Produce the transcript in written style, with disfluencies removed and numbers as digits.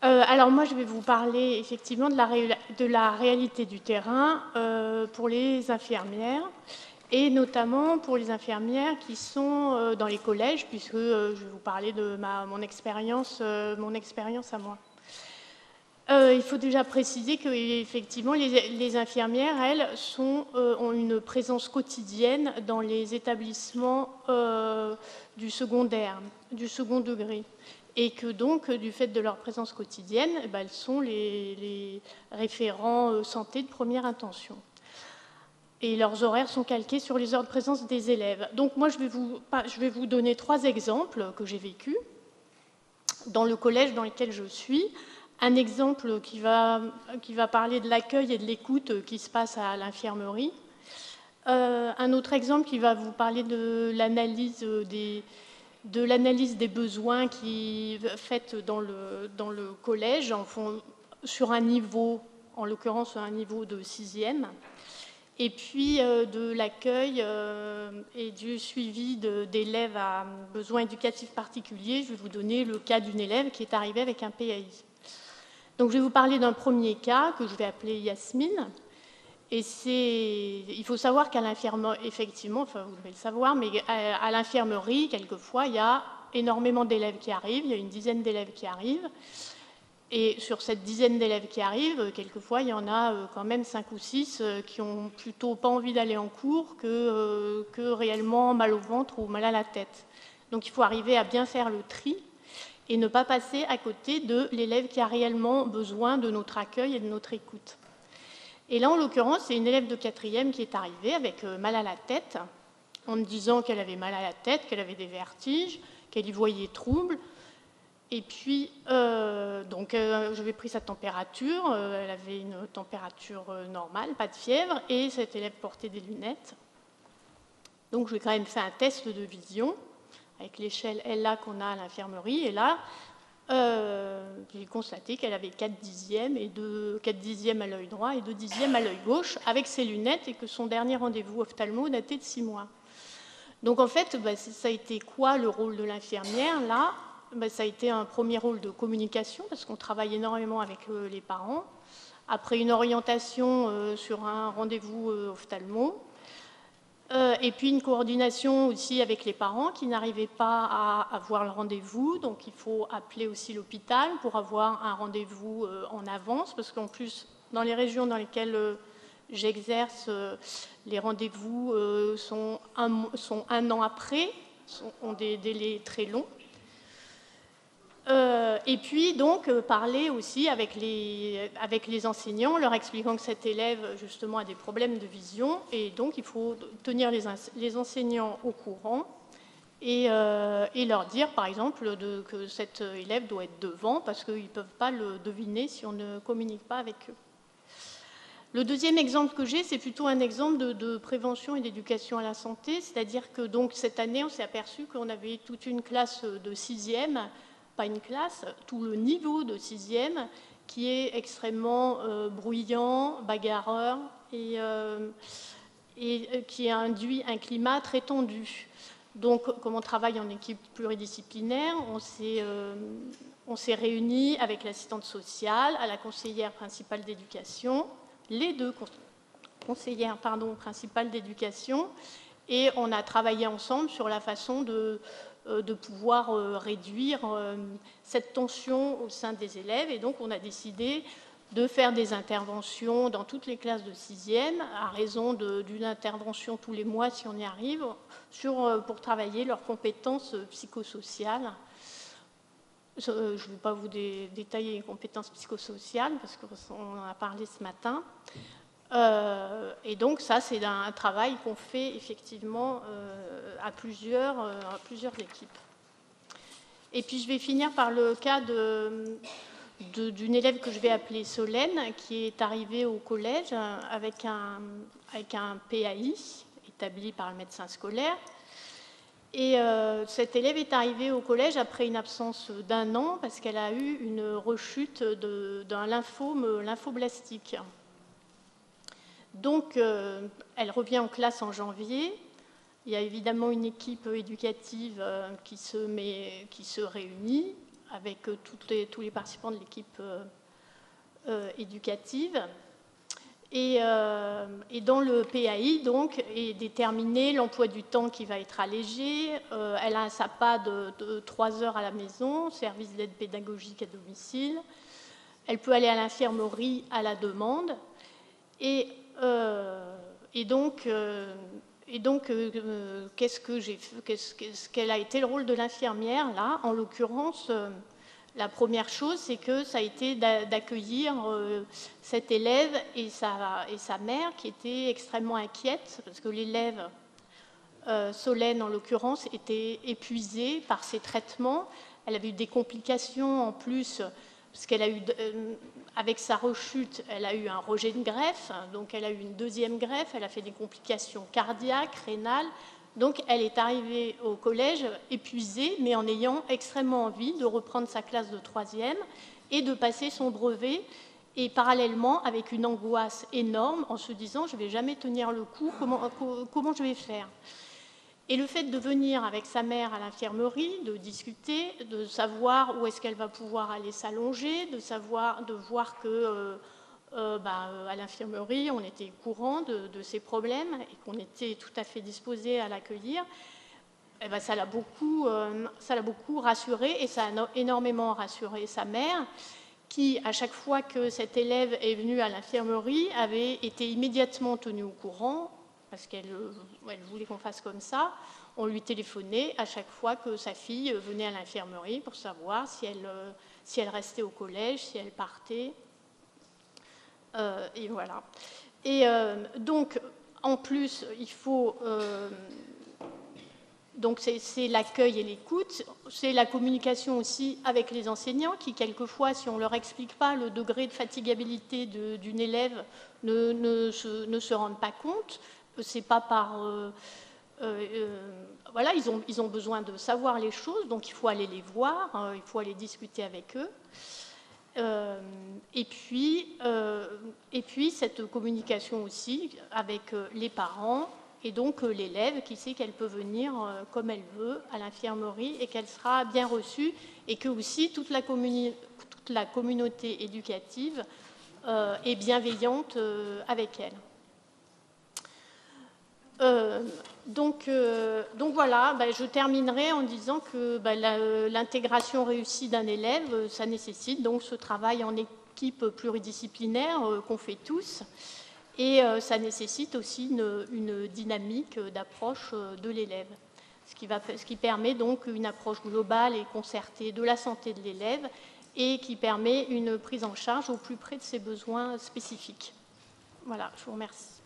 Alors moi, je vais vous parler effectivement de la réalité du terrain pour les infirmières, et notamment pour les infirmières qui sont dans les collèges, puisque je vais vous parler de mon expérience à moi. Il faut déjà préciser qu'effectivement, les infirmières, elles, ont une présence quotidienne dans les établissements du secondaire, du second degré. Et que donc, du fait de leur présence quotidienne, elles sont les référents santé de première intention. Et leurs horaires sont calqués sur les heures de présence des élèves. Donc moi, je vais vous donner 3 exemples que j'ai vécus dans le collège dans lequel je suis. Un exemple qui va parler de l'accueil et de l'écoute qui se passe à l'infirmerie. Un autre exemple qui va vous parler de l'analyse des besoins faite dans le collège sur un niveau, en l'occurrence un niveau de 6e, et puis de l'accueil et du suivi d'élèves à besoins éducatifs particuliers. Je vais vous donner le cas d'une élève qui est arrivée avec un PAI. Donc je vais vous parler d'un premier cas que je vais appeler Yasmine. Et il faut savoir qu'à l'infirmerie, effectivement, enfin vous devez le savoir, mais à l'infirmerie, quelquefois, il y a énormément d'élèves qui arrivent, il y a une dizaine d'élèves qui arrivent. Et sur cette dizaine d'élèves qui arrivent, quelquefois, il y en a quand même 5 ou 6 qui ont plutôt pas envie d'aller en cours que réellement mal au ventre ou mal à la tête. Donc il faut arriver à bien faire le tri et ne pas passer à côté de l'élève qui a réellement besoin de notre accueil et de notre écoute. Et là, en l'occurrence, c'est une élève de 4e qui est arrivée avec mal à la tête, en me disant qu'elle avait mal à la tête, qu'elle avait des vertiges, qu'elle y voyait trouble. Et puis, je lui ai pris sa température. Elle avait une température normale, pas de fièvre, et cette élève portait des lunettes. Donc, je lui ai quand même fait un test de vision avec l'échelle LA qu'on a à l'infirmerie. Et là, j'ai constaté qu'elle avait 4/10 et 4/10 à l'œil droit et 2/10 à l'œil gauche avec ses lunettes, et que son dernier rendez-vous ophtalmo datait de 6 mois. Donc en fait, ça a été quoi le rôle de l'infirmière là ? Ça a été un premier rôle de communication, parce qu'on travaille énormément avec les parents. Après une orientation sur un rendez-vous ophtalmo, et puis une coordination aussi avec les parents qui n'arrivaient pas à avoir le rendez-vous. Donc il faut appeler aussi l'hôpital pour avoir un rendez-vous en avance, parce qu'en plus, dans les régions dans lesquelles j'exerce, les rendez-vous sont un an après, ont des délais très longs. Et puis donc parler aussi avec les enseignants, leur expliquant que cet élève justement a des problèmes de vision, et donc il faut tenir les enseignants au courant et leur dire par exemple que cet élève doit être devant, parce qu'ils ne peuvent pas le deviner si on ne communique pas avec eux. Le deuxième exemple que j'ai, c'est plutôt un exemple de prévention et d'éducation à la santé, c'est-à-dire que donc cette année on s'est aperçu qu'on avait toute une classe de 6e, pas une classe, tout le niveau de 6e qui est extrêmement bruyant, bagarreur, et qui induit un climat très tendu. Donc, comme on travaille en équipe pluridisciplinaire, on s'est réunis avec l'assistante sociale, à la conseillère principale d'éducation, les 2 conseillères principales d'éducation, et on a travaillé ensemble sur la façon de pouvoir réduire cette tension au sein des élèves. Et donc, on a décidé de faire des interventions dans toutes les classes de 6e, à raison d'une intervention tous les mois, si on y arrive, pour travailler leurs compétences psychosociales. Je ne vais pas vous détailler les compétences psychosociales, parce qu'on en a parlé ce matin. Et donc ça, c'est un travail qu'on fait effectivement à plusieurs équipes. Et puis je vais finir par le cas d'une élève que je vais appeler Solène, qui est arrivée au collège avec un PAI établi par le médecin scolaire. Et cette élève est arrivée au collège après une absence d'1 an, parce qu'elle a eu une rechute d'un lymphome lymphoblastique. Donc, elle revient en classe en janvier. Il y a évidemment une équipe éducative qui se réunit avec tous les participants de l'équipe éducative. Et dans le PAI, donc, est déterminé l'emploi du temps qui va être allégé. Elle a un SAPA de 3 heures à la maison, service d'aide pédagogique à domicile. Elle peut aller à l'infirmerie à la demande. Et donc, quel a été le rôle de l'infirmière, là? En l'occurrence, la première chose, c'est que ça a été d'accueillir cet élève et sa mère, qui était extrêmement inquiète, parce que l'élève, Solène en l'occurrence, était épuisée par ses traitements. Elle avait eu des complications en plus, parce qu'elle a eu, avec sa rechute, elle a eu un rejet de greffe, donc elle a eu une deuxième greffe, elle a fait des complications cardiaques, rénales. Donc elle est arrivée au collège épuisée, mais en ayant extrêmement envie de reprendre sa classe de 3e et de passer son brevet, et parallèlement avec une angoisse énorme en se disant « je ne vais jamais tenir le coup, comment je vais faire ?» Et le fait de venir avec sa mère à l'infirmerie, de discuter, de savoir où est-ce qu'elle va pouvoir aller s'allonger, de voir que à l'infirmerie, on était au courant de ses problèmes et qu'on était tout à fait disposé à l'accueillir, ça l'a beaucoup rassurée, et ça a énormément rassuré sa mère, qui, à chaque fois que cet élève est venu à l'infirmerie, avait été immédiatement tenue au courant, parce qu'elle voulait qu'on fasse comme ça. On lui téléphonait à chaque fois que sa fille venait à l'infirmerie pour savoir si elle restait au collège, si elle partait. Et voilà. Et donc, en plus, il faut... donc, c'est l'accueil et l'écoute. C'est la communication aussi avec les enseignants qui, quelquefois, si on ne leur explique pas le degré de fatigabilité d'une élève, ne se rendent pas compte. C'est pas par... voilà, ils ont besoin de savoir les choses, donc il faut aller les voir, il faut aller discuter avec eux. Et puis, cette communication aussi avec les parents, et donc l'élève qui sait qu'elle peut venir comme elle veut à l'infirmerie et qu'elle sera bien reçue, et que aussi toute la communauté éducative est bienveillante avec elle. Donc voilà, je terminerai en disant que l'intégration réussie d'un élève, ça nécessite donc ce travail en équipe pluridisciplinaire qu'on fait tous, et ça nécessite aussi une dynamique d'approche de l'élève, ce qui permet donc une approche globale et concertée de la santé de l'élève, et qui permet une prise en charge au plus près de ses besoins spécifiques. Voilà, je vous remercie.